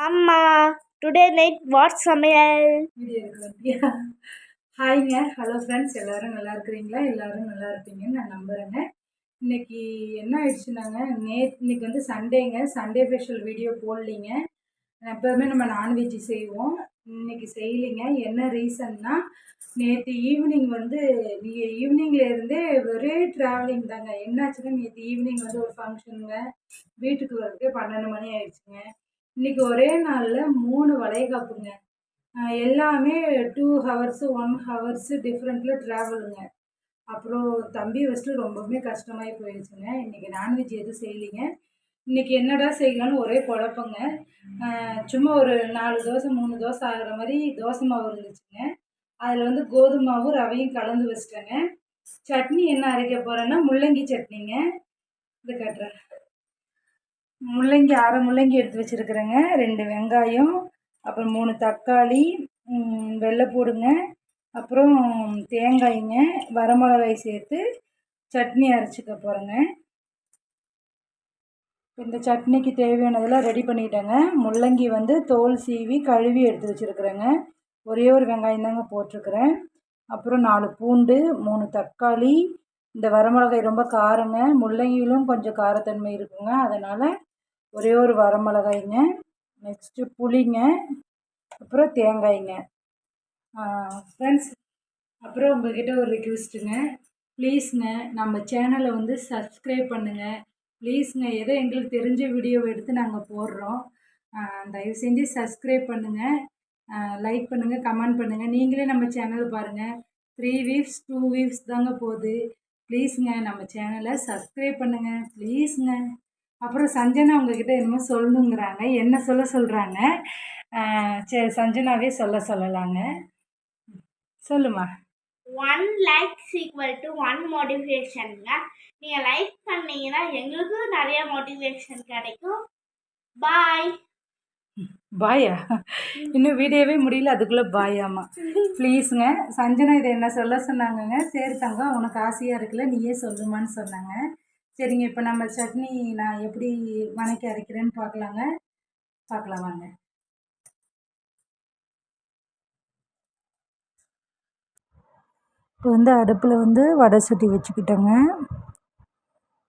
அம்மா today night what சமையல் video எடுக்கிறோம். ஹாய்ங்க, ஹலோ ஃப்ரெண்ட்ஸ், எல்லோரும் நல்லா இருக்கிறீங்களா? எல்லோரும் நல்லா இருப்பீங்கன்னு நான் நம்புகிறேங்க. இன்றைக்கி என்ன ஆயிடுச்சுனாங்க, இன்னைக்கு வந்து சண்டேங்க. சண்டே ஸ்பெஷல் வீடியோ போடலிங்க. எப்போவுமே நம்ம நான்வெஜ் செய்வோம், இன்றைக்கி செய்யலிங்க. என்ன ரீசன்னா, நேற்று ஈவினிங் வந்து ஈவினிங்லேருந்தே ஒரே ட்ராவலிங் தாங்க. என்னாச்சுன்னா, நேற்று ஈவினிங் வந்து ஒரு ஃபங்க்ஷனுங்க. வீட்டுக்கு வரதுக்கு 12 மணி ஆயிடுச்சுங்க. இன்றைக்கி ஒரே நாளில் 3 வளைகாப்புங்க. எல்லாமே 2 ஹவர்ஸு 1 ஹவர்ஸு டிஃப்ரெண்ட்டில் ட்ராவலுங்க. அப்புறம் தம்பி வச்சுட்டு ரொம்பவுமே கஷ்டமாகி போயிடுச்சுங்க. இன்றைக்கி நான்வெஜ் எதுவும் செய்யலிங்க. இன்றைக்கி என்னடா செய்யலான்னு ஒரே குழப்பங்க. சும்மா ஒரு 4 தோசை 3 தோசை ஆகிற மாதிரி தோசை மாவு இருந்துச்சுங்க. அதில் வந்து கோதுமை மாவும் ரவையும் கலந்து வச்சிட்டேங்க. சட்னி என்ன அரைக்க போகிறேன்னா முள்ளங்கி சட்னிங்க. இது காட்டுறேன். முள்ளங்கி அரை முள்ளங்கி எடுத்து வச்சுருக்குறேங்க. 2 வெங்காயம், அப்புறம் 3 தக்காளி, வெள்ளைப்பூடுங்க, அப்புறம் தேங்காய்ங்க, வரமிளகாய் சேர்த்து சட்னி அரைச்சிக்க போகிறேங்க. இந்த சட்னிக்கு தேவையானதெல்லாம் ரெடி பண்ணிட்டேங்க. முள்ளங்கி வந்து தோல் சீவி கழுவி எடுத்து வச்சுருக்குறேங்க. ஒரே ஒரு வெங்காயம் தாங்க போட்டிருக்குறேன். அப்புறம் 4 பூண்டு, 3 தக்காளி, இந்த வரமிளகாய் ரொம்ப காரங்க. முள்ளங்கியிலும் கொஞ்சம் காரத்தன்மை இருக்குங்க. அதனால் ஒரே ஒரு வரமிளகாய்ங்க, நெக்ஸ்ட்டு புளிங்க, அப்புறம் தேங்காய்ங்க. ஃப்ரெண்ட்ஸ், அப்புறம் உங்கள்கிட்ட ஒரு ரிக்வெஸ்ட்டுங்க. ப்ளீஸுங்க, நம்ம சேனலை வந்து சப்ஸ்கிரைப் பண்ணுங்கள். ப்ளீஸுங்க, ஏதோ எங்களுக்கு தெரிஞ்ச வீடியோவை எடுத்து நாங்கள் போடுறோம். தயவு செஞ்சு சப்ஸ்கிரைப் பண்ணுங்கள், லைக் பண்ணுங்கள், கமெண்ட் பண்ணுங்கள். நீங்களே நம்ம சேனல் பாருங்கள். 3 வியூஸ் 2 வியூஸ் தாங்க போகுது. ப்ளீஸுங்க, நம்ம சேனலை சப்ஸ்கிரைப் பண்ணுங்கள் ப்ளீஸுங்க. அப்புறம் சஞ்சனா உங்ககிட்ட என்னமோ சொல்லணுங்கிறாங்க. என்ன சொல்கிறாங்க? சரி, சஞ்சனாவே சொல்லலாங்க. சொல்லுமா. 1 லைக்ஸ் ஈக்குவல் டு 1 மோட்டிவேஷனுங்க. நீங்கள் லைக் பண்ணீங்கன்னா எங்களுக்கும் நிறைய மோட்டிவேஷன் கிடைக்கும். பாய். பாயா? இன்னும் வீடியோவே முடியல, அதுக்குள்ளே பாயாமா? ப்ளீஸுங்க, சஞ்சனா இதை என்ன சொல்ல சொன்னாங்கங்க. சரி தங்கம், உனக்கு ஆசையாக இருக்குல்ல, நீயே சொல்லுமான்னு சொன்னாங்க. சரிங்க, இப்போ நம்ம சட்னி நான் எப்படி வணக்கி அரைக்கிறேன்னு பார்க்கலாம் வாங்க. இப்போ வந்து அடுப்பில் வந்து வடை சட்டி வச்சுக்கிட்டேங்க.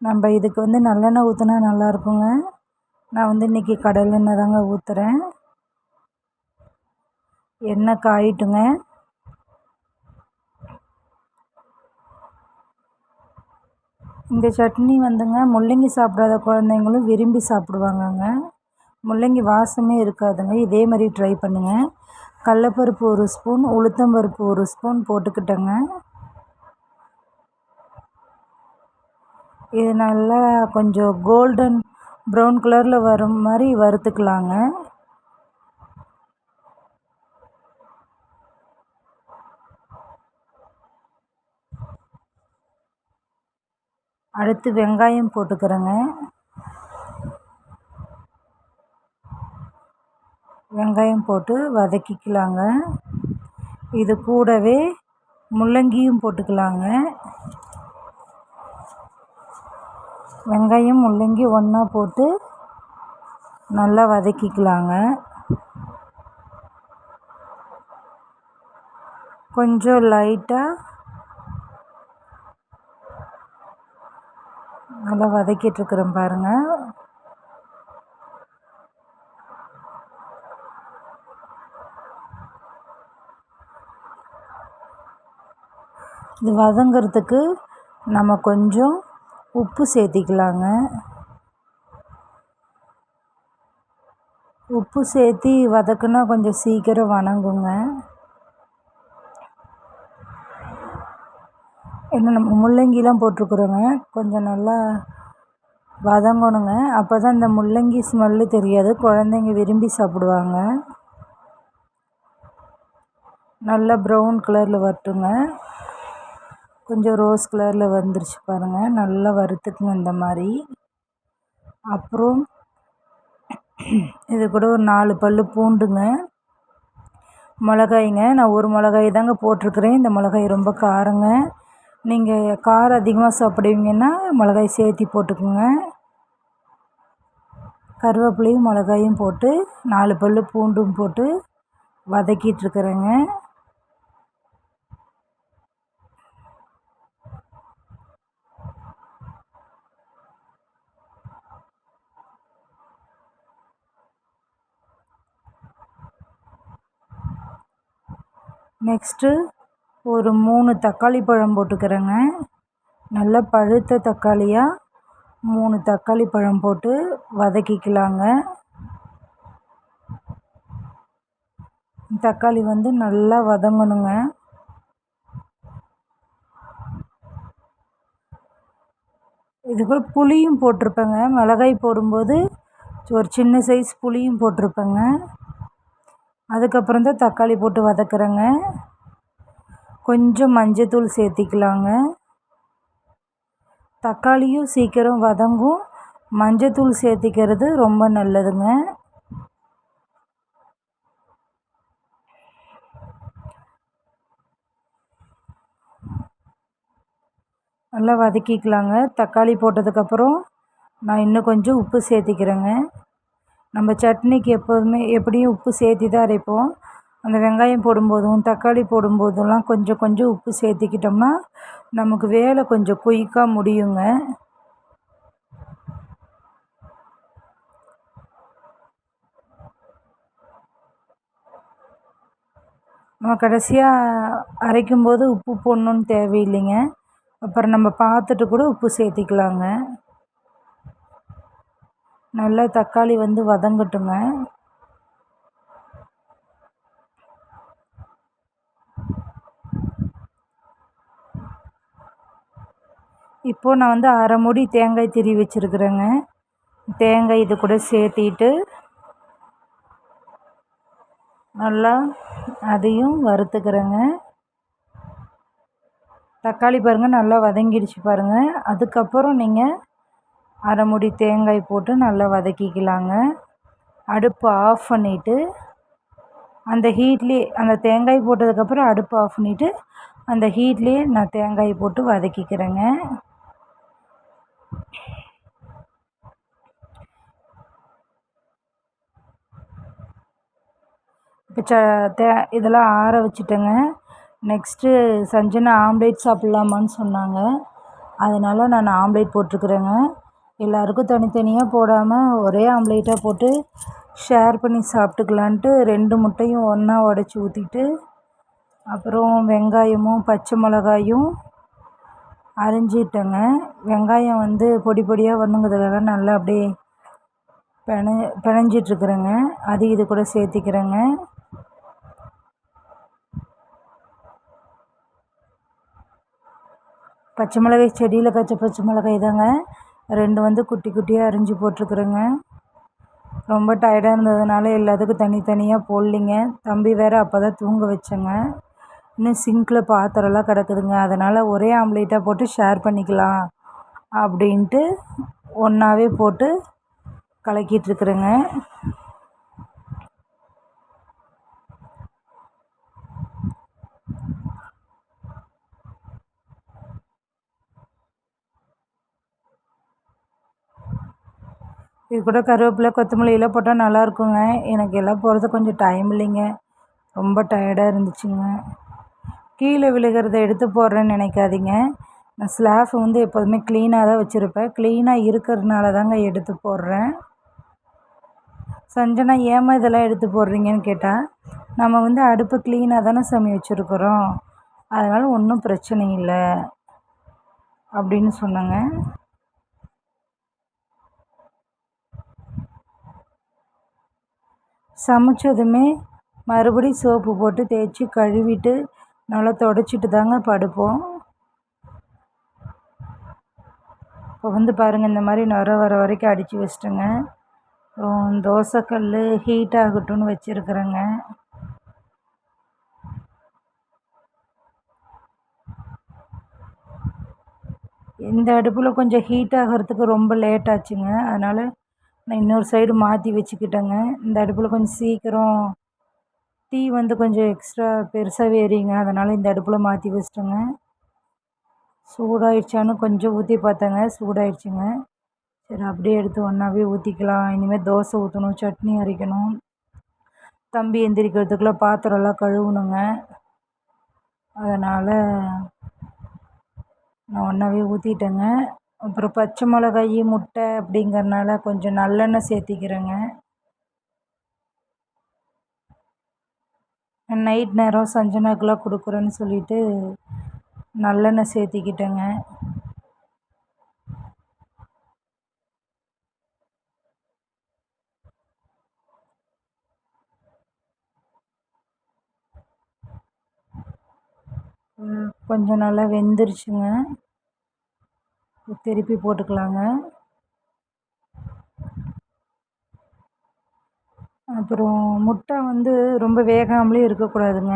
நம்ம இதுக்கு வந்து நல்லெண்ணெய் ஊற்றினா நல்லாயிருக்குங்க. நான் வந்து இன்றைக்கி கடலெண்ணெய் தாங்க ஊற்றுறேன். எண்ணெய் காயிட்டுங்க. இந்த சட்னி வந்துங்க முள்ளங்கி சாப்பிடாத குழந்தைங்களும் விரும்பி சாப்பிடுவாங்கங்க. முள்ளங்கி வாசமே இருக்காதுங்க. இதே மாதிரி ட்ரை பண்ணுங்கள். கடலப்பருப்பு 1 ஸ்பூன், உளுத்தம்பருப்பு 1 ஸ்பூன் போட்டுக்கிட்டேங்க. இது நல்லா கொஞ்சம் கோல்டன் ப்ரௌன் கலரில் வரும் மாதிரி வறுத்துக்கலாங்க. அடுத்து வெங்காயம் போட்டுக்கிறேங்க. வெங்காயம் போட்டு வதக்கிக்கலாங்க. இது கூடவே முள்ளங்கியும் போட்டுக்கலாங்க. வெங்காயம் முள்ளங்கி ஒன்றா போட்டு நல்லா வதக்கிக்கலாங்க. கொஞ்சம் லைட்டாக நல்லா வதக்கிட்டுருக்குறேன் பாருங்கள். இது வதங்கிறதுக்கு நம்ம கொஞ்சம் உப்பு சேர்த்திக்கலாங்க. உப்பு சேர்த்தி வதக்குனா கொஞ்சம் சீக்கிரம் வணங்குங்க. என்ன நம்ம முள்ளங்கிலாம் போட்டிருக்குறோங்க, கொஞ்சம் நல்லா வதங்கணுங்க. அப்போ தான் இந்த முள்ளங்கி ஸ்மெல்லு தெரியாது, குழந்தைங்க விரும்பி சாப்பிடுவாங்க. நல்லா ப்ரௌன் கலரில் வரட்டுங்க. கொஞ்சம் ரோஸ் கலரில் வந்துருச்சு பாருங்கள். நல்லா வறுத்துக்குங்க இந்த மாதிரி. அப்புறம் இது கூட ஒரு 4 பல் பூண்டுங்க. மிளகாய்ங்க, நான் ஒரு மிளகாய் தாங்க போட்டிருக்குறேன். இந்த மிளகாய் ரொம்ப காரங்க. நீங்கள் காரம் அதிகமாக சாப்பிடுவீங்கன்னா மிளகாய் சேர்த்தி போட்டுக்குங்க. கருவேப்பிலையும் மிளகாயும் போட்டு 4 பல் பூண்டும் போட்டு வதக்கிட்டுருக்குறேங்க. நெக்ஸ்ட்டு ஒரு 3 தக்காளி பழம் போட்டுக்கிறேங்க. நல்லா பழுத்த தக்காளியாக 3 தக்காளி பழம் போட்டு வதக்கிக்கலாங்க. தக்காளி வந்து நல்லா வதங்கணுங்க. இது கூட புளியும் போட்டிருப்பேங்க. மிளகாய் போடும்போது ஒரு சின்ன சைஸ் புளியும் போட்டிருப்பேங்க. அதுக்கப்புறம் தான் தக்காளி போட்டு வதக்குறேங்க. கொஞ்சம் மஞ்சத்தூள் சேர்த்திக்கலாங்க. தக்காளியும் சீக்கிரம் வதங்கும். மஞ்சத்தூள் சேர்த்திக்கிறது ரொம்ப நல்லதுங்க. நல்லா வதக்கிக்கலாங்க. தக்காளி போட்டதுக்கப்புறம் நான் இன்னும் கொஞ்சம் உப்பு சேர்த்திக்கிறேங்க. நம்ம சட்னிக்கு எப்போதுமே எப்படியும் உப்பு சேர்த்தி தான் அரைப்போம். அந்த வெங்காயம் போடும்போதும் தக்காளி போடும்போதெல்லாம் கொஞ்சம் கொஞ்சம் உப்பு சேர்த்திக்கிட்டோம்னா நமக்கு வேலை கொஞ்சம் குயிக்காக முடியுங்க. நம்ம கடைசியாக அரைக்கும்போது உப்பு போடணுன்னு தேவையில்லைங்க. அப்புறம் நம்ம பார்த்துட்டு கூட உப்பு சேர்த்திக்கலாங்க. நல்லா தக்காளி வந்து வதங்கட்டுங்க. இப்போது நான் வந்து அரை மூடி தேங்காய் திருவி வச்சுருக்குறேங்க. தேங்காய் இது கூட சேர்த்திட்டு நல்லா அதையும் வறுத்துக்கிறேங்க. தக்காளி பாருங்கள் நல்லா வதங்கிடுச்சு பாருங்கள். அதுக்கப்புறம் நீங்கள் அரை மூடி தேங்காய் போட்டு நல்லா வதக்கிக்கலாங்க. அடுப்பு ஆஃப் பண்ணிவிட்டு அந்த ஹீட்லேயே அந்த தேங்காய் போட்டதுக்கப்புறம் அடுப்பு ஆஃப் பண்ணிவிட்டு அந்த ஹீட்லேயே நான் தேங்காய் போட்டு வதக்கிக்கிறேங்க. இப்போ இதெல்லாம் ஆற வச்சுட்டேங்க. நெக்ஸ்ட்டு சஞ்சனா ஆம்லேட் சாப்பிட்லாமான்னு சொன்னாங்க. அதனால் நான் ஆம்லேட் போட்டிருக்குறேங்க. எல்லாருக்கும் தனித்தனியாக போடாமல் ஒரே ஆம்லேட்டாக போட்டு ஷேர் பண்ணி சாப்பிட்டுக்கலான்ட்டு 2 முட்டையும் ஒன்றா உடச்சி ஊற்றிட்டு அப்புறம் வெங்காயமும் பச்சை மிளகாயும் அரிஞ்சிட்டேங்க. வெங்காயம் வந்து பொடி பொடியாக வரணுங்கிறதுக்காக நல்லா அப்படியே பிணைஞ்சிட்ருக்குறேங்க. அது இது கூட சேர்த்திக்கிறேங்க. பச்சை மிளகாய் செடியில் காய்ச்ச பச்சை மிளகாய் தாங்க. 2 வந்து குட்டி குட்டியாக அரிஞ்சு போட்டிருக்குறேங்க. ரொம்ப டயர்டாக இருந்ததுனால எல்லாத்துக்கும் தனித்தனியாக போடலிங்க. தம்பி வேறு அப்போ தான் தூங்க வச்சேங்க. இன்னும் சிங்கில் பாத்திரம்லாம் கிடக்குதுங்க. அதனால் ஒரே ஆம்லேட்டாக போட்டு ஷேர் பண்ணிக்கலாம் அப்படின்ட்டு ஒன்றாவே போட்டு கலக்கிட்டுருக்குறேங்க. இது கூட கருவேப்பிலை கொத்தமல்லியெல்லாம் போட்டால் நல்லாயிருக்குங்க. எனக்கு எல்லாம் போடுறது கொஞ்சம் டைம் இல்லைங்க. ரொம்ப டயர்டாக இருந்துச்சுங்க. கீழே விழுகிறத எடுத்து போடுறேன்னு நினைக்காதீங்க. நான் ஸ்லாப் வந்து எப்போதுமே க்ளீனாக தான் வச்சுருப்பேன். க்ளீனாக இருக்கிறதுனால தாங்க எடுத்து போடுறேன். சஞ்சனா ஏம்மா இதெல்லாம் எடுத்து போடுறீங்கன்னு கேட்டால், நம்ம வந்து அடுப்பு க்ளீனாக தானே சாமி வச்சுருக்குறோம், அதனால் ஒன்றும் பிரச்சனை இல்லை அப்படின்னு சொன்னாங்க. சமைச்சதுமே மறுபடியும் சோப்பு போட்டு தேய்ச்சி கழுவிட்டு நல்லா துடைச்சிட்டு தாங்க படுப்போம். இப்போ வந்து பாருங்கள் இந்த மாதிரி நுர வர வரைக்கும் அடித்து வச்சிட்டேங்க. தோசைக்கல் ஹீட் ஆகட்டும்னு வச்சுருக்குறேங்க. இந்த அடுப்பில் கொஞ்சம் ஹீட் ஆகிறதுக்கு ரொம்ப லேட் ஆச்சுங்க. அதனால் நான் இன்னொரு சைடு மாற்றி வச்சுக்கிட்டேங்க. இந்த அடுப்பில் கொஞ்சம் சீக்கிரம் டீ வந்து கொஞ்சம் எக்ஸ்ட்ரா பெருசாகவே எரியுங்க. அதனால் இந்த அடுப்பில் மாற்றி வச்சிட்டேங்க. சூடாயிடுச்சான்னு கொஞ்சம் ஊற்றி பார்த்தேங்க, சூடாயிடுச்சுங்க. சரி அப்படியே எடுத்து ஒன்றாவே ஊற்றிக்கலாம். இனிமேல் தோசை ஊற்றணும், சட்னி அரைக்கணும், தம்பி எந்திரிக்கிறதுக்குள்ளே பாத்திரம்லாம் கழுவணுங்க. அதனால் நான் ஒன்றாவே ஊற்றிட்டேங்க. அப்புறம் பச்சை மிளகாய், முட்டை அப்படிங்கிறனால கொஞ்சம் நல்லெண்ணெய் சேர்த்திக்கிறேங்க. நைட் நேரம் சஞ்சனாக்கெலாம் கொடுக்குறேன்னு சொல்லிட்டு நல்லெண்ணெய் சேர்த்திக்கிட்டேங்க. கொஞ்சம் நல்லா வெந்துருச்சுங்க. திருப்பி போட்டுக்கலாங்க. அப்புறம் முட்டை ரொம்ப வேகாமலே இருக்கக்கூடாதுங்க.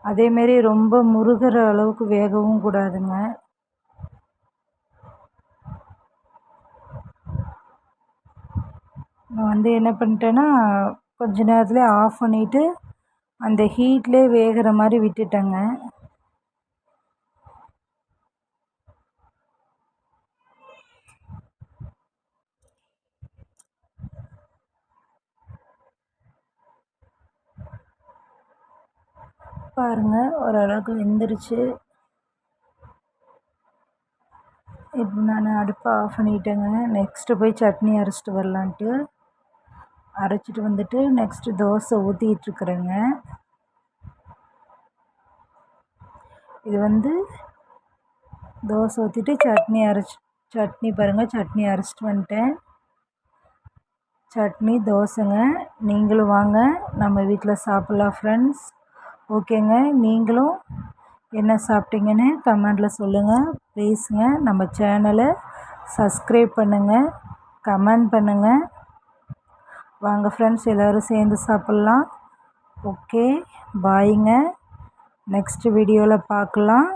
அதேமாரி ரொம்ப முருகிற அளவுக்கு வேகவும் கூடாதுங்க. நான் என்ன பண்ணிட்டேன்னா, கொஞ்ச நேரத்துலேயே ஆஃப் பண்ணிவிட்டு அந்த ஹீட்லேயே வேகிற மாதிரி விட்டுட்டேங்க. பாருங்கள், ஓரளவுக்கு வெந்துருச்சு. இப்போ நான் அடுப்பை ஆஃப் பண்ணிட்டேங்க. நெக்ஸ்ட்டு போய் சட்னி அரைச்சிட்டு வரலான்ட்டு அரைச்சிட்டு வந்துட்டு நெக்ஸ்ட்டு தோசை ஊற்றிட்டுருக்குறேங்க. இது தோசை ஊற்றிட்டு சட்னி பாருங்கள், சட்னி அரைச்சிட்டு வந்துட்டேன். சட்னி தோசைங்க. நீங்களும் வாங்க, நம்ம வீட்டில் சாப்பிட்லாம் ஃப்ரெண்ட்ஸ். ஓகேங்க, நீங்களும் என்ன சாப்பிட்டீங்கன்னு கமெண்டில் சொல்லுங்கள் ப்ளீஸுங்க. நம்ம சேனலை சப்ஸ்கிரைப் பண்ணுங்கள், கமெண்ட் பண்ணுங்கள். வாங்க ஃப்ரெண்ட்ஸ், எல்லோரும் சேர்ந்து சாப்பிட்லாம். ஓகே, பாய்ங்க. நெக்ஸ்ட் வீடியோவில் பார்க்கலாம்.